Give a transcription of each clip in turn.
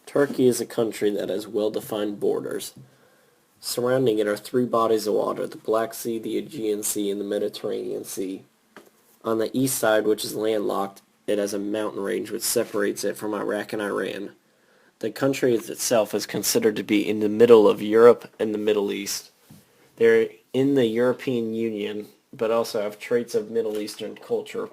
Turkey is a country that has well-defined borders. Surrounding it are three bodies of water, the Black Sea, the Aegean Sea, and the Mediterranean Sea. On the east side, which is landlocked, it has a mountain range which separates it from Iraq and Iran. The country itself is considered to be in the middle of Europe and the Middle East. They're in the European Union, but also have traits of Middle Eastern culture.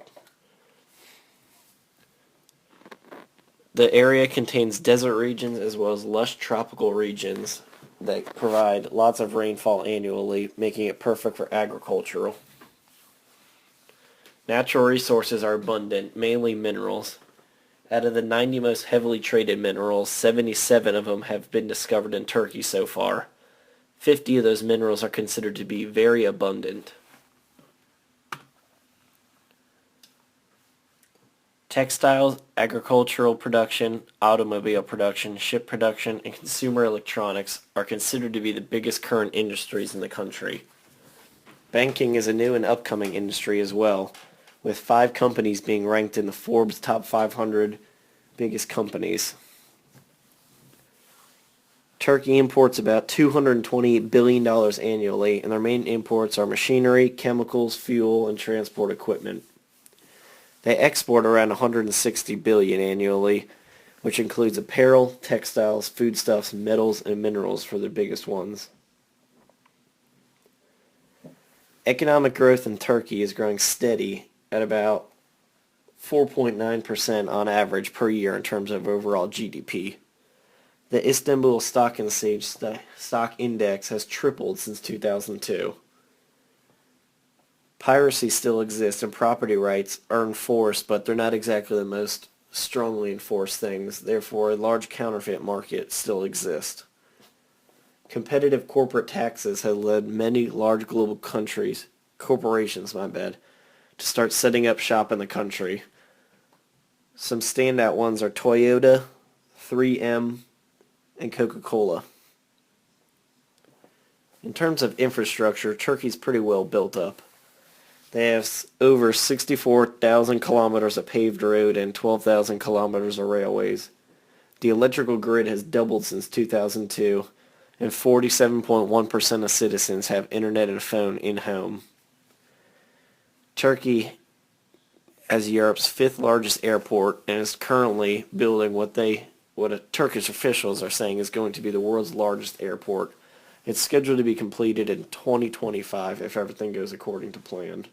The area contains desert regions as well as lush tropical regions that provide lots of rainfall annually, making it perfect for agriculture. Natural resources are abundant, mainly minerals. Out of the 90 most heavily traded minerals, 77 of them have been discovered in Turkey so far. 50 of those minerals are considered to be very abundant. Textiles, agricultural production, automobile production, ship production, and consumer electronics are considered to be the biggest current industries in the country. Banking is a new and upcoming industry as well, with 5 companies being ranked in the Forbes top 500 biggest companies. Turkey imports about $228 billion annually, and their main imports are machinery, chemicals, fuel, and transport equipment. They export around $160 billion annually, which includes apparel, textiles, foodstuffs, metals, and minerals for the biggest ones. Economic growth in Turkey is growing steady at about 4.9% on average per year in terms of overall GDP. The Istanbul Stock Exchange stock index has tripled since 2002. Piracy still exists and property rights are enforced, but they're not exactly the most strongly enforced things. Therefore, a large counterfeit market still exists. Competitive corporate taxes have led many large global corporations, to start setting up shop in the country. Some standout ones are Toyota, 3M, and Coca-Cola. In terms of infrastructure, Turkey's pretty well built up. They have over 64,000 kilometers of paved road and 12,000 kilometers of railways. The electrical grid has doubled since 2002, and 47.1% of citizens have internet and phone in-home. Turkey has Europe's 5th largest airport and is currently building what Turkish officials are saying is going to be the world's largest airport. It's scheduled to be completed in 2025 if everything goes according to plan.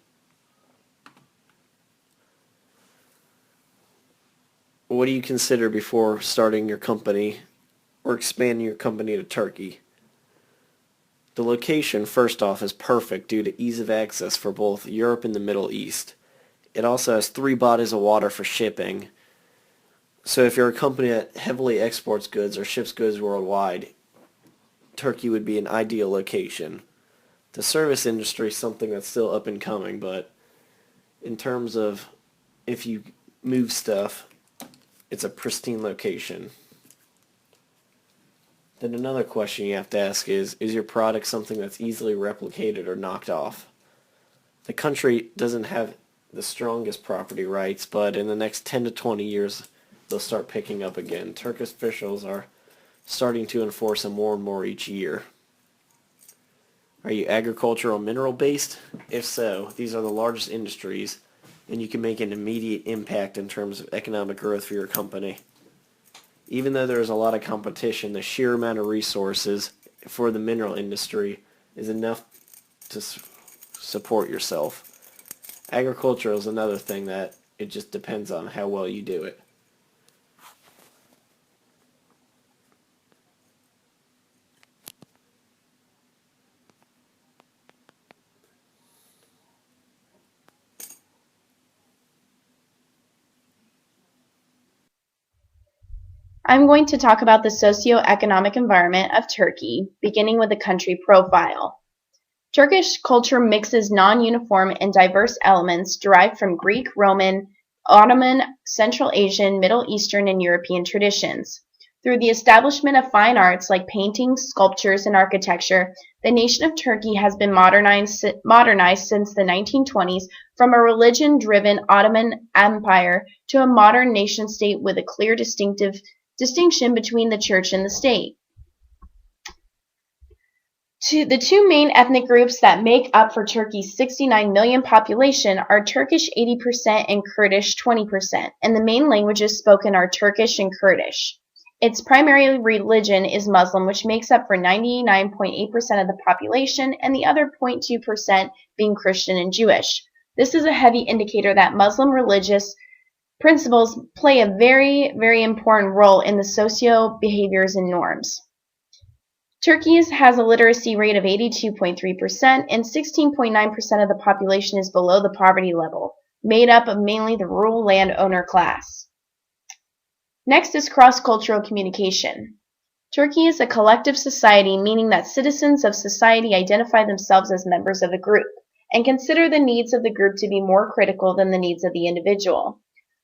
What do you consider before starting your company or expanding your company to Turkey? The location, first off, is perfect due to ease of access for both Europe and the Middle East. It also has 3 bodies of water for shipping. So if you're a company that heavily exports goods or ships goods worldwide, Turkey would be an ideal location. The service industry is something that's still up and coming, but in terms of if you move stuff, it's a pristine location. Then another question you have to ask is your product something that's easily replicated or knocked off? The country doesn't have the strongest property rights, but in the next 10 to 20 years, they'll start picking up again. Turkish officials are starting to enforce them more and more each year. Are you agricultural mineral based? If so, these are the largest industries, and you can make an immediate impact in terms of economic growth for your company. Even though there is a lot of competition, the sheer amount of resources for the mineral industry is enough to support yourself. Agriculture is another thing that it just depends on how well you do it. I'm going to talk about the socio-economic environment of Turkey, beginning with the country profile. Turkish culture mixes non-uniform and diverse elements derived from Greek, Roman, Ottoman, Central Asian, Middle Eastern, and European traditions. Through the establishment of fine arts like painting, sculptures, and architecture, the nation of Turkey has been modernized since the 1920s from a religion-driven Ottoman Empire to a modern nation-state with a clear distinctive distinction between the church and the state. The two main ethnic groups that make up for Turkey's 69 million population are Turkish 80% and Kurdish 20%, and the main languages spoken are Turkish and Kurdish. Its primary religion is Muslim, which makes up for 99.8% of the population, and the other 0.2% being Christian and Jewish. This is a heavy indicator that Muslim religious principles play a very, very important role in the socio-behaviors and norms. Turkey has a literacy rate of 82.3%, and 16.9% of the population is below the poverty level, made up of mainly the rural landowner class. Next is cross-cultural communication. Turkey is a collective society, meaning that citizens of society identify themselves as members of a group and consider the needs of the group to be more critical than the needs of the individual.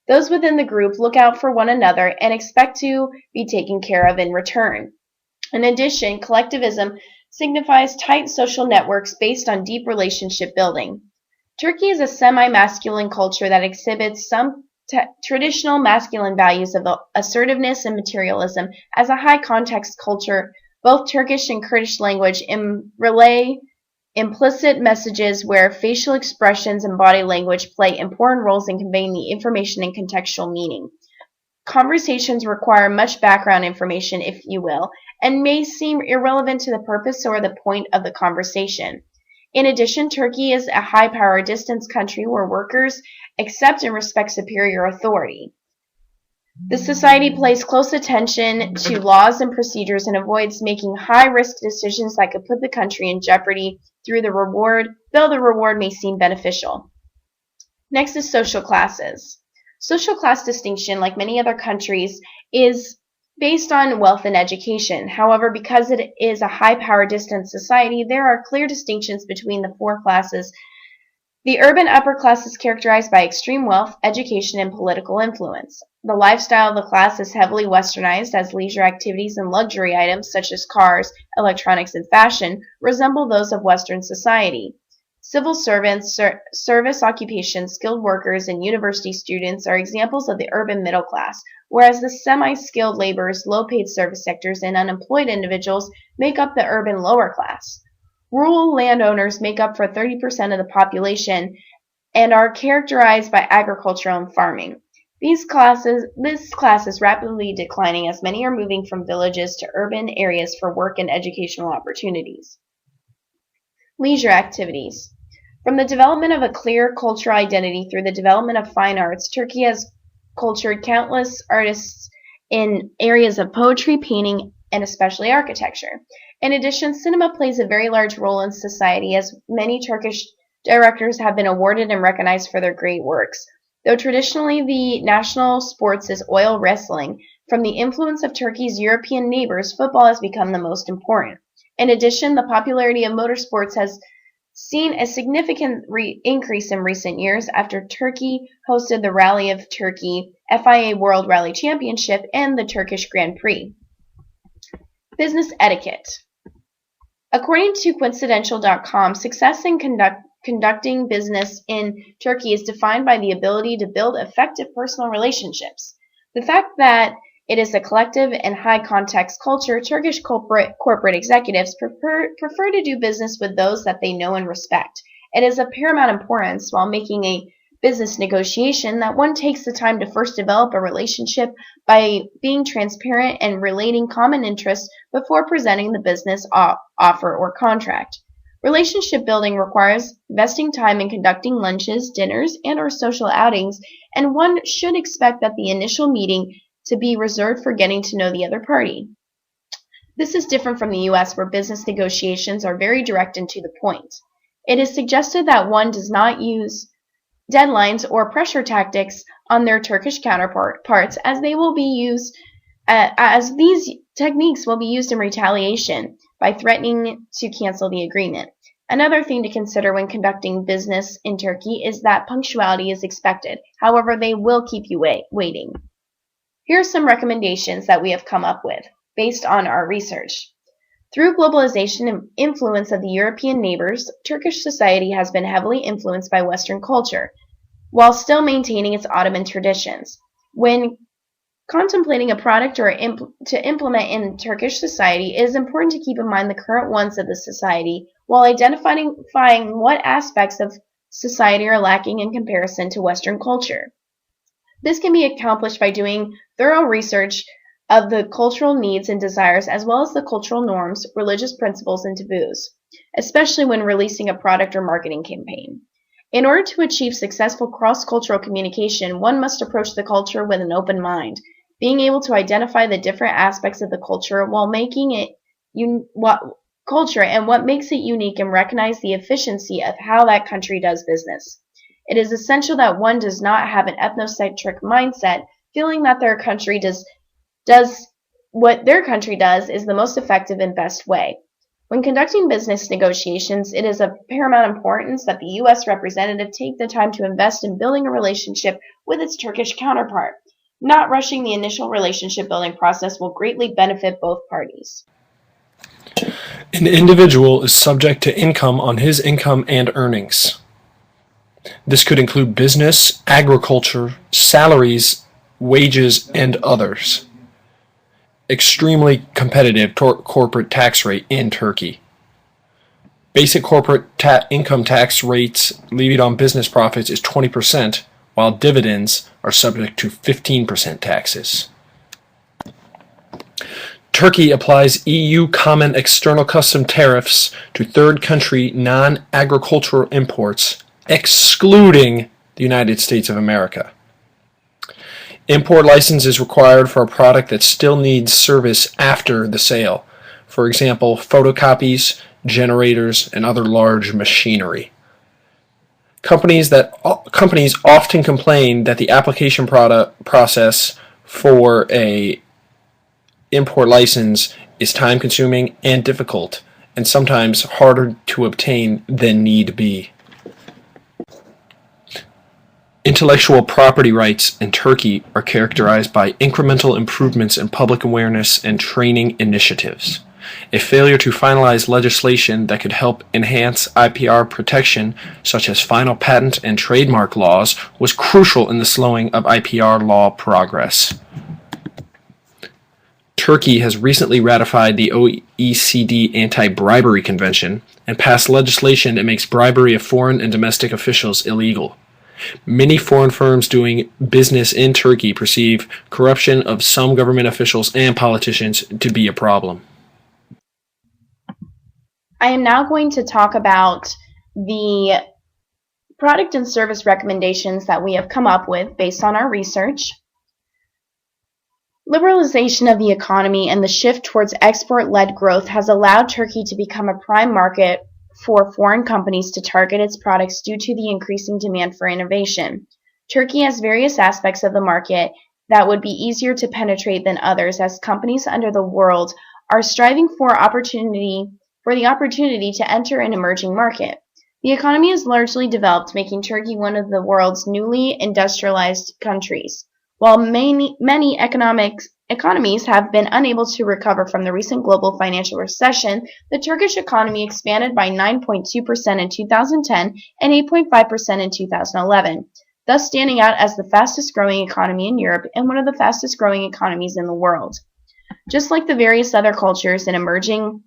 Those within the group look out for one another and expect to be taken care of in return. In addition, collectivism signifies tight social networks based on deep relationship building. Turkey is a semi-masculine culture that exhibits some traditional masculine values of assertiveness and materialism. As a high-context culture, both Turkish and Kurdish language relay implicit messages where facial expressions and body language play important roles in conveying the information and contextual meaning. Conversations require much background information, if you will, and may seem irrelevant to the purpose or the point of the conversation. In addition, Turkey is a high-power distance country where workers accept and respect superior authority. The society pays close attention to laws and procedures and avoids making high-risk decisions that could put the country in jeopardy though the reward may seem beneficial. Next is social classes. Social class distinction, like many other countries, is based on wealth and education. However, because it is a high-power distance society, there are clear distinctions between the four classes. The urban upper class is characterized by extreme wealth, education, and political influence. The lifestyle of the class is heavily westernized, as leisure activities and luxury items such as cars, electronics, and fashion resemble those of Western society. Civil servants, service occupations, skilled workers, and university students are examples of the urban middle class, whereas the semi-skilled laborers, low-paid service sectors, and unemployed individuals make up the urban lower class. Rural landowners make up for 30% of the population and are characterized by agriculture and farming. This class is rapidly declining as many are moving from villages to urban areas for work and educational opportunities. Leisure activities. From the development of a clear cultural identity through the development of fine arts, Turkey has cultured countless artists in areas of poetry, painting, and especially architecture. In addition, cinema plays a very large role in society, as many Turkish directors have been awarded and recognized for their great works. Though traditionally the national sports is oil wrestling, from the influence of Turkey's European neighbors, football has become the most important. In addition, the popularity of motorsports has seen a significant increase in recent years after Turkey hosted the Rally of Turkey, FIA World Rally Championship, and the Turkish Grand Prix. Business etiquette. According to Coincidential.com, success in conducting business in Turkey is defined by the ability to build effective personal relationships. The fact that it is a collective and high-context culture, Turkish corporate executives prefer to do business with those that they know and respect. It is of paramount importance while making a business negotiation that one takes the time to first develop a relationship by being transparent and relating common interests before presenting the business offer or contract. Relationship building requires investing time in conducting lunches, dinners, and/or social outings, and one should expect that the initial meeting to be reserved for getting to know the other party. This is different from the U.S., where business negotiations are very direct and to the point. It is suggested that one does not use deadlines or pressure tactics on their Turkish counterparts, as these techniques will be used in retaliation by threatening to cancel the agreement. Another thing to consider when conducting business in Turkey is that punctuality is expected. However, they will keep you waiting. Here are some recommendations that we have come up with based on our research. Through globalization and influence of the European neighbors, Turkish society has been heavily influenced by Western culture, while still maintaining its Ottoman traditions. When Contemplating a product or to implement in Turkish society, it is important to keep in mind the current wants of the society while identifying what aspects of society are lacking in comparison to Western culture. This can be accomplished by doing thorough research of the cultural needs and desires as well as the cultural norms, religious principles, and taboos, especially when releasing a product or marketing campaign. In order to achieve successful cross-cultural communication, one must approach the culture with an open mind, being able to identify the different aspects of the culture while making it culture and what makes it unique and recognize the efficiency of how that country does business. It is essential that one does not have an ethnocentric mindset, feeling that their country does what their country does is the most effective and best way. When conducting business negotiations, it is of paramount importance that the U.S. representative take the time to invest in building a relationship with its Turkish counterpart. Not rushing the initial relationship building process will greatly benefit both parties. An individual is subject to income on his income and earnings. This could include business, agriculture, salaries, wages, and others. Extremely competitive corporate tax rate in Turkey. Basic corporate income tax rates levied on business profits is 20%, while dividends are subject to 15% taxes. Turkey applies EU common external custom tariffs to third country non-agricultural imports, excluding the United States of America. Import license is required for a product that still needs service after the sale. For example, photocopies, generators, and other large machinery. Companies often complain that the application process for a import license is time-consuming and difficult, and sometimes harder to obtain than need be. Intellectual property rights in Turkey are characterized by incremental improvements in public awareness and training initiatives. A failure to finalize legislation that could help enhance IPR protection, such as final patent and trademark laws, was crucial in the slowing of IPR law progress. Turkey has recently ratified the OECD Anti-Bribery Convention and passed legislation that makes bribery of foreign and domestic officials illegal. Many foreign firms doing business in Turkey perceive corruption of some government officials and politicians to be a problem. I am now going to talk about the product and service recommendations that we have come up with based on our research. Liberalization of the economy and the shift towards export-led growth has allowed Turkey to become a prime market for foreign companies to target its products due to the increasing demand for innovation. Turkey has various aspects of the market that would be easier to penetrate than others, as companies under the world are striving for the opportunity to enter an emerging market. The economy is largely developed, making Turkey one of the world's newly industrialized countries. While many economies have been unable to recover from the recent global financial recession, the Turkish economy expanded by 9.2% in 2010 and 8.5% in 2011, thus standing out as the fastest growing economy in Europe and one of the fastest growing economies in the world. Just like the various other cultures and emerging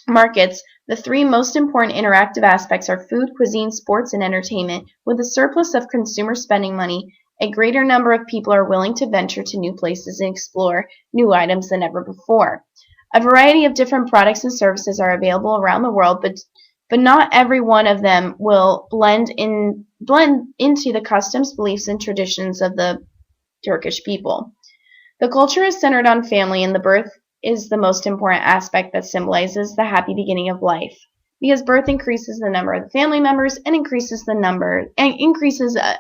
markets, the three most important interactive aspects are food, cuisine, sports, and entertainment. With a surplus of consumer spending money, a greater number of people are willing to venture to new places and explore new items than ever before. A variety of different products and services are available around the world, but not every one of them will blend into the customs, beliefs, and traditions of the Turkish people. The culture is centered on family, and the birth is the most important aspect that symbolizes the happy beginning of life, because birth increases the number of the family members and increases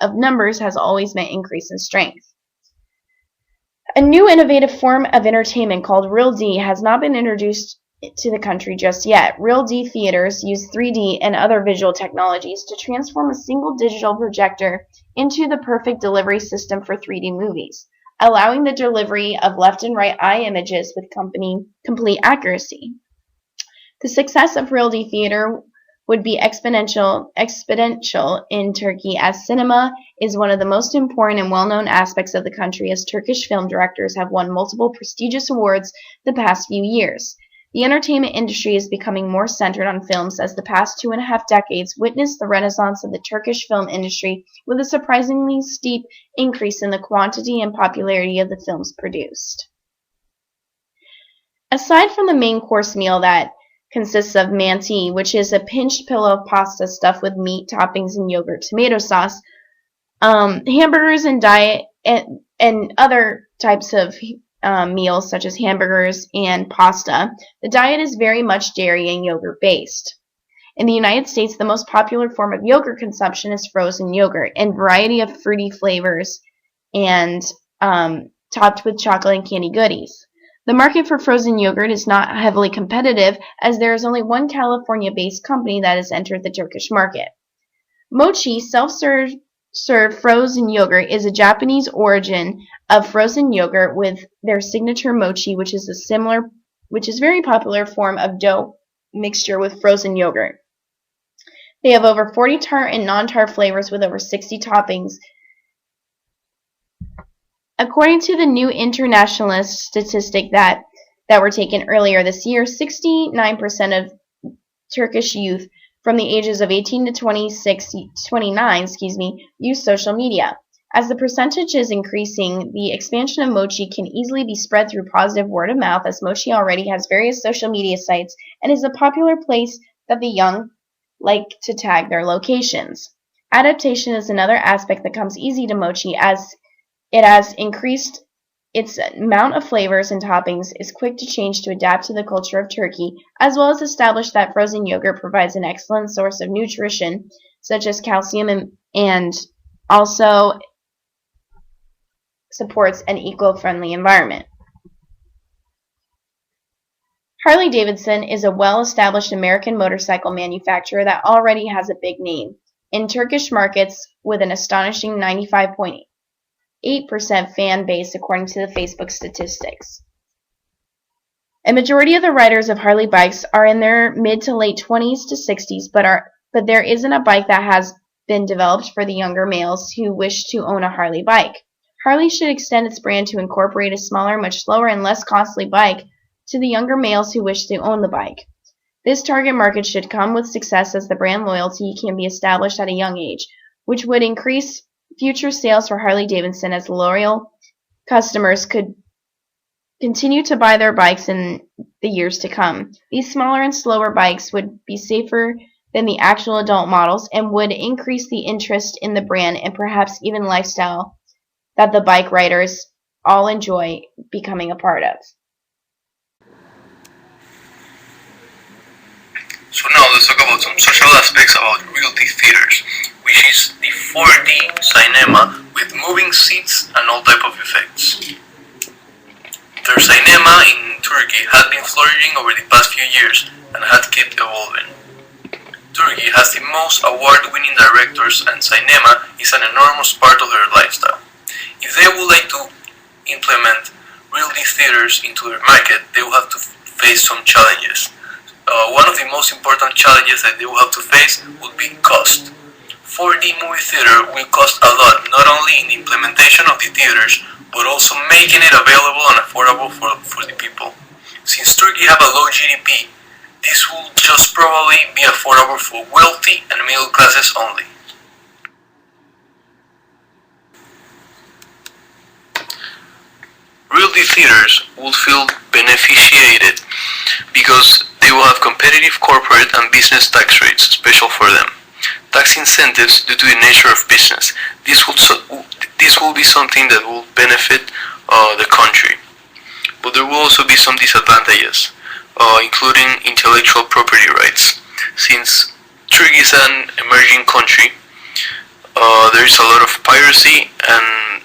of numbers has always meant increase in strength. A new innovative form of entertainment called Real D has not been introduced to the country just yet. Real D theaters use 3D and other visual technologies to transform a single digital projector into the perfect delivery system for 3D movies, allowing the delivery of left and right eye images with complete accuracy. The success of Real D Theater would be exponential in Turkey, as cinema is one of the most important and well-known aspects of the country, as Turkish film directors have won multiple prestigious awards the past few years. The entertainment industry is becoming more centered on films, as the past 2.5 decades witnessed the renaissance of the Turkish film industry with a surprisingly steep increase in the quantity and popularity of the films produced. Aside from the main course meal that consists of manti, which is a pinched pillow of pasta stuffed with meat, toppings, and yogurt tomato sauce, hamburgers and other types of meals such as hamburgers and pasta, the diet is very much dairy and yogurt based. In the United States, the most popular form of yogurt consumption is frozen yogurt in a variety of fruity flavors and topped with chocolate and candy goodies. The market for frozen yogurt is not heavily competitive, as there is only one California-based company that has entered the Turkish market. Mochi, self-serve frozen yogurt, is a Japanese origin of frozen yogurt with their signature mochi, which is very popular form of dough mixture with frozen yogurt. They have over 40 tart and non-tart flavors with over 60 toppings. According to the New Internationalist statistic that were taken earlier this year, 69% of Turkish youth from the ages of 18 to 29 use social media. As the percentage is increasing, the expansion of Mochi can easily be spread through positive word of mouth, as Mochi already has various social media sites and is a popular place that the young like to tag their locations. Adaptation is another aspect that comes easy to Mochi, as it has increased its amount of flavors and toppings, is quick to change to adapt to the culture of Turkey, as well as establish that frozen yogurt provides an excellent source of nutrition, such as calcium, and also supports an eco-friendly environment. Harley-Davidson is a well-established American motorcycle manufacturer that already has a big name in Turkish markets, with an astonishing 95.8% fan base according to the Facebook statistics. A majority of the riders of Harley bikes are in their mid to late 20s to 60s, but there isn't a bike that has been developed for the younger males who wish to own a Harley bike. Harley should extend its brand to incorporate a smaller, much slower, and less costly bike to the younger males who wish to own the bike. This target market should come with success, as the brand loyalty can be established at a young age, which would increase future sales for Harley-Davidson, as loyal customers could continue to buy their bikes in the years to come. These smaller and slower bikes would be safer than the actual adult models and would increase the interest in the brand and perhaps even lifestyle that the bike riders all enjoy becoming a part of. So now let's talk about some social aspects about realty theaters, which is the 4D cinema with moving seats and all type of effects. Their cinema in Turkey had been flourishing over the past few years and had kept evolving. Turkey has the most award-winning directors, and cinema is an enormous part of their lifestyle. If they would like to implement realty theaters into their market, they will have to face some challenges. One of the most important challenges that they will have to face would be cost. 4D movie theater will cost a lot, not only in the implementation of the theaters, but also making it available and affordable for the people. Since Turkey have a low GDP, this will just probably be affordable for wealthy and middle classes only. Realty theaters will feel beneficiated because they will have competitive corporate and business tax rates special for them. Tax incentives due to the nature of business. This will be something that will benefit the country. But there will also be some disadvantages, including intellectual property rights. Since Turkey is an emerging country, there is a lot of piracy, and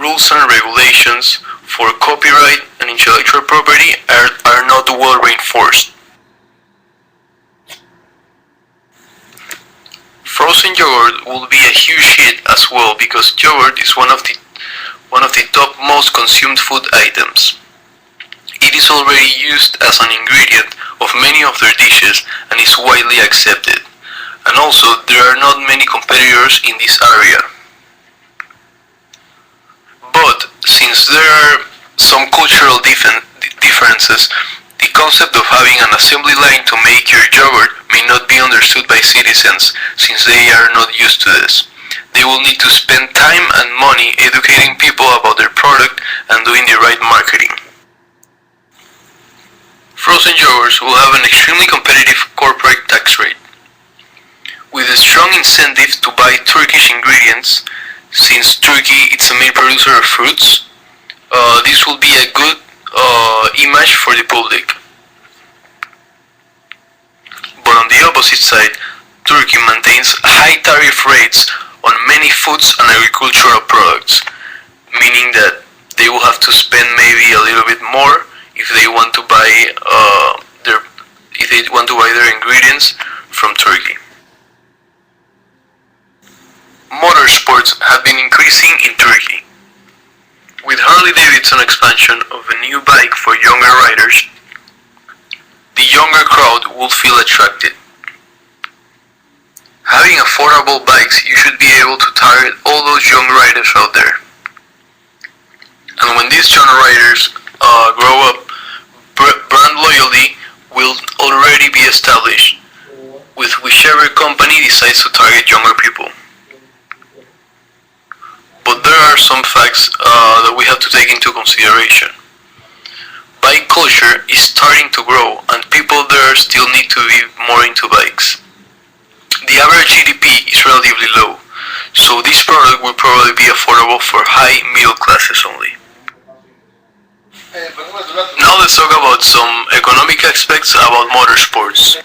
rules and regulations for copyright and intellectual property are not well reinforced. Frozen yogurt will be a huge hit as well, because yogurt is one of the top most consumed food items. It is already used as an ingredient of many of their dishes and is widely accepted. And also, there are not many competitors in this area. But since there are some cultural differences, the concept of having an assembly line to make your yogurt may not be understood by citizens since they are not used to this. They will need to spend time and money educating people about their product and doing the right marketing. Frozen yogurts will have an extremely competitive corporate tax rate. With a strong incentive to buy Turkish ingredients, since Turkey is a main producer of fruits, this will be a good image for the public. But on the opposite side, Turkey maintains high tariff rates on many foods and agricultural products, meaning that they will have to spend maybe a little bit more if they want to buy their ingredients from Turkey. Motorsports have been increasing in Turkey. With Harley-Davidson expansion of a new bike for younger riders, the younger crowd will feel attracted. Having affordable bikes, you should be able to target all those young riders out there. And when these young riders grow up, brand loyalty will already be established with whichever company decides to target younger people. But there are some facts that we have to take into consideration. Bike culture is starting to grow and people there still need to be more into bikes. The average GDP is relatively low, so this product will probably be affordable for high middle classes only. Now let's talk about some economic aspects about motorsports.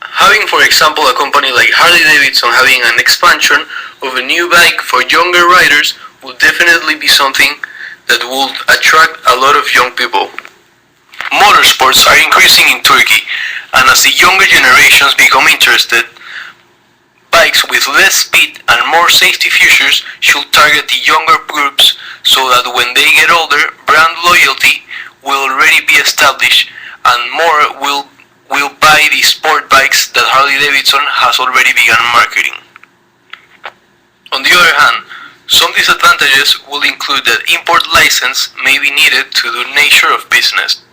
Having, for example, a company like Harley-Davidson having an expansion of a new bike for younger riders would definitely be something that would attract a lot of young people. Motorsports are increasing in Turkey, and as the younger generations become interested, bikes with less speed and more safety features should target the younger groups so that when they get older, brand loyalty will already be established and more will buy the sport bikes that Harley-Davidson has already begun marketing. On the other hand, some disadvantages will include that import license may be needed to the nature of business,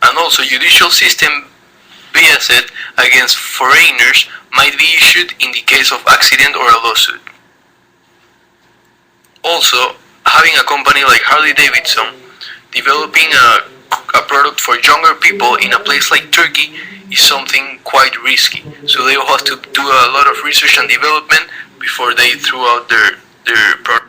and also judicial system biased against foreigners might be issued in the case of accident or a lawsuit. Also, having a company like Harley-Davidson developing a product for younger people in a place like Turkey is something quite risky, so they will have to do a lot of research and development before they throw out their product.